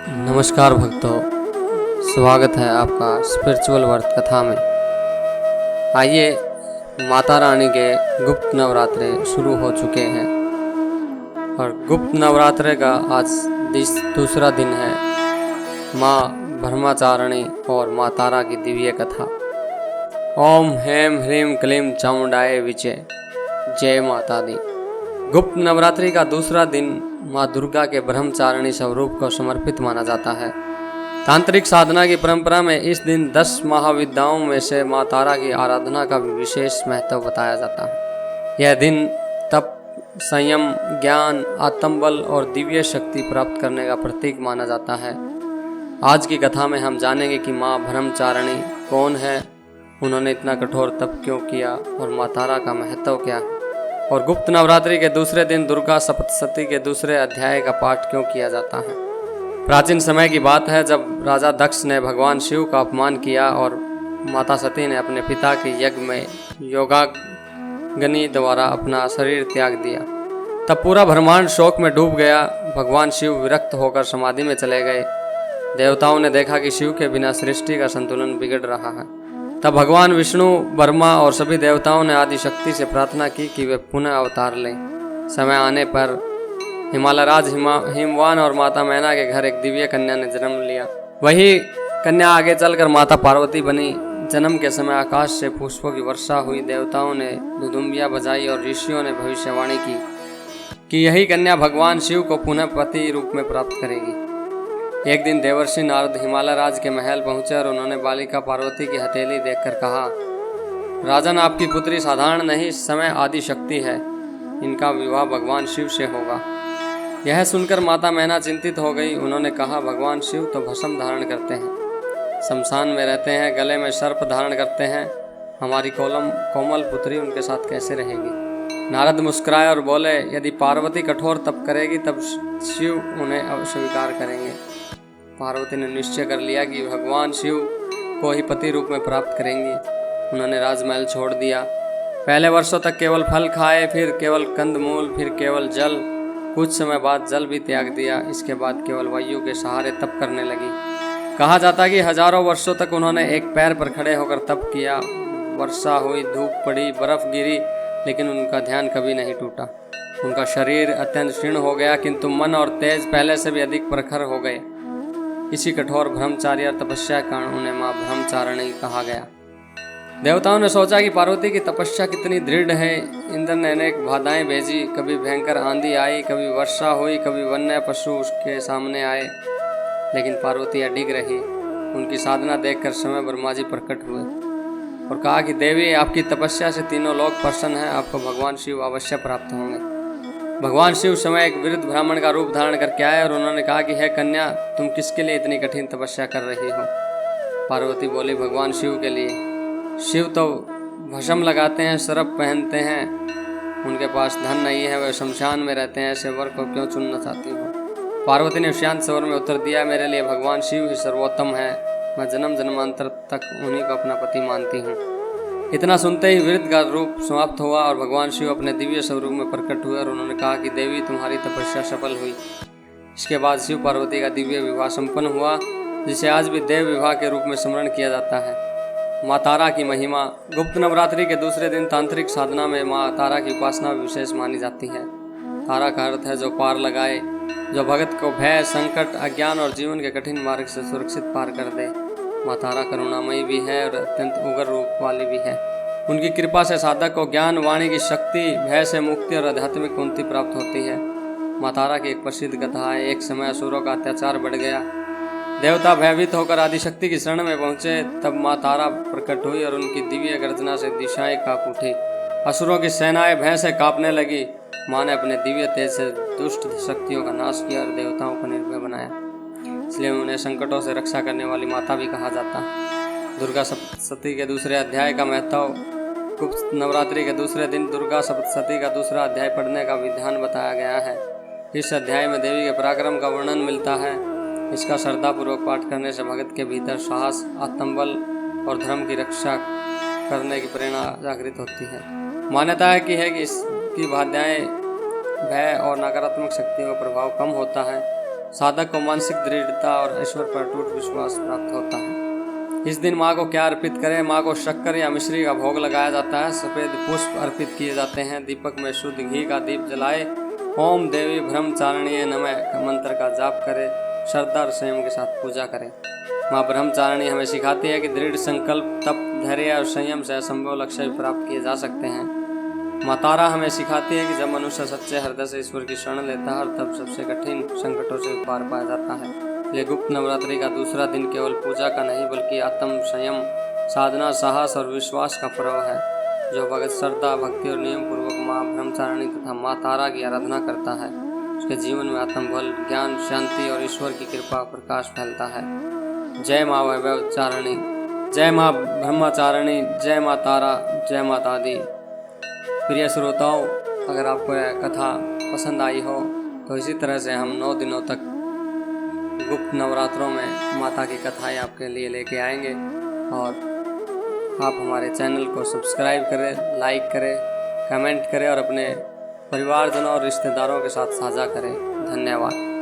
नमस्कार भक्तों, स्वागत है आपका स्पिरिचुअल वर्थ कथा में। आइए, माता रानी के गुप्त नवरात्रे शुरू हो चुके हैं और गुप्त नवरात्रे का आज दूसरा दिन है। माँ ब्रह्मचारिणी और माँ तारा की दिव्य कथा। ओम हेम ह्रीम क्लीम चामुंडाय विचे, जय माता दी। गुप्त नवरात्रि का दूसरा दिन माँ दुर्गा के ब्रह्मचारिणी स्वरूप को समर्पित माना जाता है। तांत्रिक साधना की परंपरा में इस दिन 10 महाविद्याओं में से माँ तारा की आराधना का भी विशेष महत्व बताया जाता है। यह दिन तप, संयम, ज्ञान, आत्मबल और दिव्य शक्ति प्राप्त करने का प्रतीक माना जाता है। आज की कथा में हम जानेंगे कि माँ ब्रह्मचारिणी कौन है, उन्होंने इतना कठोर तप क्यों किया और माँ तारा का महत्व क्या है, और गुप्त नवरात्रि के दूसरे दिन दुर्गा सप्तशती के दूसरे अध्याय का पाठ क्यों किया जाता है। प्राचीन समय की बात है जब राजा दक्ष ने भगवान शिव का अपमान किया और माता सती ने अपने पिता के यज्ञ में योगाग्नि द्वारा अपना शरीर त्याग दिया। तब पूरा ब्रह्मांड शोक में डूब गया। भगवान शिव विरक्त होकर समाधि में चले गए। देवताओं ने देखा कि शिव के बिना सृष्टि का संतुलन बिगड़ रहा है। तब भगवान विष्णु, ब्रह्मा और सभी देवताओं ने आदि शक्ति से प्रार्थना की कि वे पुनः अवतार लें। समय आने पर हिमालयराज हिमवान और माता मैना के घर एक दिव्य कन्या ने जन्म लिया। वही कन्या आगे चलकर माता पार्वती बनी। जन्म के समय आकाश से पुष्पों की वर्षा हुई। देवताओं ने दुदुम्बियां बजाई और ऋषियों ने भविष्यवाणी की कि यही कन्या भगवान शिव को पुनः पति रूप में प्राप्त करेगी। एक दिन देवर्षि नारद हिमालय राज के महल पहुंचे और उन्होंने बालिका पार्वती की हथेली देखकर कहा, राजन, आपकी पुत्री साधारण नहीं, इस समय आदि शक्ति है। इनका विवाह भगवान शिव से होगा। यह सुनकर माता मैना चिंतित हो गई। उन्होंने कहा, भगवान शिव तो भस्म धारण करते हैं, शमशान में रहते हैं, गले में सर्प धारण करते हैं। हमारी कोमल पुत्री उनके साथ कैसे रहेगी। नारद मुस्कुराए और बोले, यदि पार्वती कठोर तप करेगी तब शिव उन्हें स्वीकार करेंगे। पार्वती ने निश्चय कर लिया कि भगवान शिव को ही पति रूप में प्राप्त करेंगी। उन्होंने राजमहल छोड़ दिया। पहले वर्षों तक केवल फल खाए, फिर केवल कंदमूल, फिर केवल जल। कुछ समय बाद जल भी त्याग दिया। इसके बाद केवल वायु के सहारे तप करने लगी। कहा जाता कि हजारों वर्षों तक उन्होंने एक पैर पर खड़े होकर तप किया। वर्षा हुई, धूप पड़ी, बर्फ गिरी, लेकिन उनका ध्यान कभी नहीं टूटा। उनका शरीर अत्यंत क्षीण हो गया, किंतु मन और तेज पहले से भी अधिक प्रखर हो गए। इसी कठोर ब्रह्मचार्य और तपस्या के कारण उन्हें मां ब्रह्मचारिणी कहा गया। देवताओं ने सोचा कि पार्वती की तपस्या कितनी दृढ़ है। इंद्र ने अनेक बाधाएं भेजी। कभी भयंकर आंधी आई, कभी वर्षा हुई, कभी वन्य पशु उसके सामने आए, लेकिन पार्वती अडिग रही। उनकी साधना देखकर स्वयं ब्रह्मा जी प्रकट हुए और कहा कि देवी, आपकी तपस्या से तीनों लोग प्रसन्न हैं, आपको भगवान शिव अवश्य प्राप्त होंगे। भगवान शिव समय एक वृद्ध ब्राह्मण का रूप धारण करके आए और उन्होंने कहा कि हे कन्या, तुम किसके लिए इतनी कठिन तपस्या कर रही हो। पार्वती बोली, भगवान शिव के लिए। शिव तो भस्म लगाते हैं, सर्प पहनते हैं, उनके पास धन नहीं है, वे शमशान में रहते हैं, ऐसे वर को क्यों चुनना चाहती हो। पार्वती ने शांत स्वर में उत्तर दिया, मेरे लिए भगवान शिव ही सर्वोत्तम है। मैं जन्म जन्मांतर तक उन्हीं को अपना पति मानती हूँ। इतना सुनते ही वृद्ध का रूप समाप्त हुआ और भगवान शिव अपने दिव्य स्वरूप में प्रकट हुए और उन्होंने कहा कि देवी, तुम्हारी तपस्या सफल हुई। इसके बाद शिव पार्वती का दिव्य विवाह संपन्न हुआ, जिसे आज भी देव विवाह के रूप में स्मरण किया जाता है। माँ तारा की महिमा। गुप्त नवरात्रि के दूसरे दिन तांत्रिक साधना में माँ तारा की उपासना विशेष मानी जाती है। तारा का अर्थ है जो पार लगाए, जो भगत को भय, संकट, अज्ञान और जीवन के कठिन मार्ग से सुरक्षित पार कर दे। माँ तारा करुणामयी भी है और अत्यंत उग्र रूप वाली भी है। उनकी कृपा से साधक को ज्ञान, वाणी की शक्ति, भय से मुक्ति और आध्यात्मिक उन्नति प्राप्त होती है। माँ तारा की एक प्रसिद्ध कथा है। एक समय असुरों का अत्याचार बढ़ गया। देवता भयभीत होकर आदिशक्ति की शरण में पहुंचे। तब माँ तारा प्रकट हुई और उनकी दिव्य गर्जना से दिशाएं कांप उठी। असुरों की सेनाएं भय से कांपने लगी। माँ ने अपने दिव्य तेज से दुष्ट शक्तियों का नाश किया और देवताओं को निर्भय बनाया। इसलिए उन्हें संकटों से रक्षा करने वाली माता भी कहा जाता है। दुर्गा सप्तशती के दूसरे अध्याय का महत्व। गुप्त नवरात्रि के दूसरे दिन दुर्गा सप्तशती का दूसरा अध्याय पढ़ने का विधान बताया गया है। इस अध्याय में देवी के पराक्रम का वर्णन मिलता है। इसका श्रद्धापूर्वक पाठ करने से भगत के भीतर साहस, आत्मबल और धर्म की रक्षा करने की प्रेरणा जागृत होती है। मान्यता है कि इसकी भाध्याएं भय और नकारात्मक शक्तियों का प्रभाव कम होता है। साधक को मानसिक दृढ़ता और ईश्वर पर अटूट विश्वास प्राप्त होता है। इस दिन माँ को क्या अर्पित करें? माँ को शक्कर या मिश्री का भोग लगाया जाता है। सफ़ेद पुष्प अर्पित किए जाते हैं। दीपक में शुद्ध घी का दीप जलाए। ओम देवी ब्रह्मचारिणी नमः मंत्र का जाप करें। श्रद्धा और संयम के साथ पूजा करें। माँ ब्रह्मचारिणी हमें सिखाती है कि दृढ़ संकल्प, तप, धैर्य और संयम से असंभव लक्ष्य प्राप्त किए जा सकते हैं। माँ तारा हमें सिखाती है कि जब मनुष्य सच्चे हृदय से ईश्वर की शरण लेता है तब सबसे कठिन संकटों से पार पाया जाता है। ये गुप्त नवरात्रि का दूसरा दिन केवल पूजा का नहीं बल्कि आत्म संयम, साधना, साहस और विश्वास का पर्व है। जो भगत श्रद्धा, भक्ति और नियम पूर्वक माँ ब्रह्मचारिणी तथा माँ तारा की आराधना करता है उसके जीवन में आत्मबल, ज्ञान, शांति और ईश्वर की कृपा प्रकाश फैलता है। जय माँ वैभवचारिणी, जय माँ ब्रह्मचारिणी, जय माँ तारा, जय माता दी। प्रिय श्रोताओं, अगर आपको यह कथा पसंद आई हो तो इसी तरह से हम 9 दिनों तक गुप्त नवरात्रों में माता की कथाएं आपके लिए लेके आएंगे। और आप हमारे चैनल को सब्सक्राइब करें, लाइक करें, कमेंट करें और अपने परिवारजनों और रिश्तेदारों के साथ साझा करें। धन्यवाद।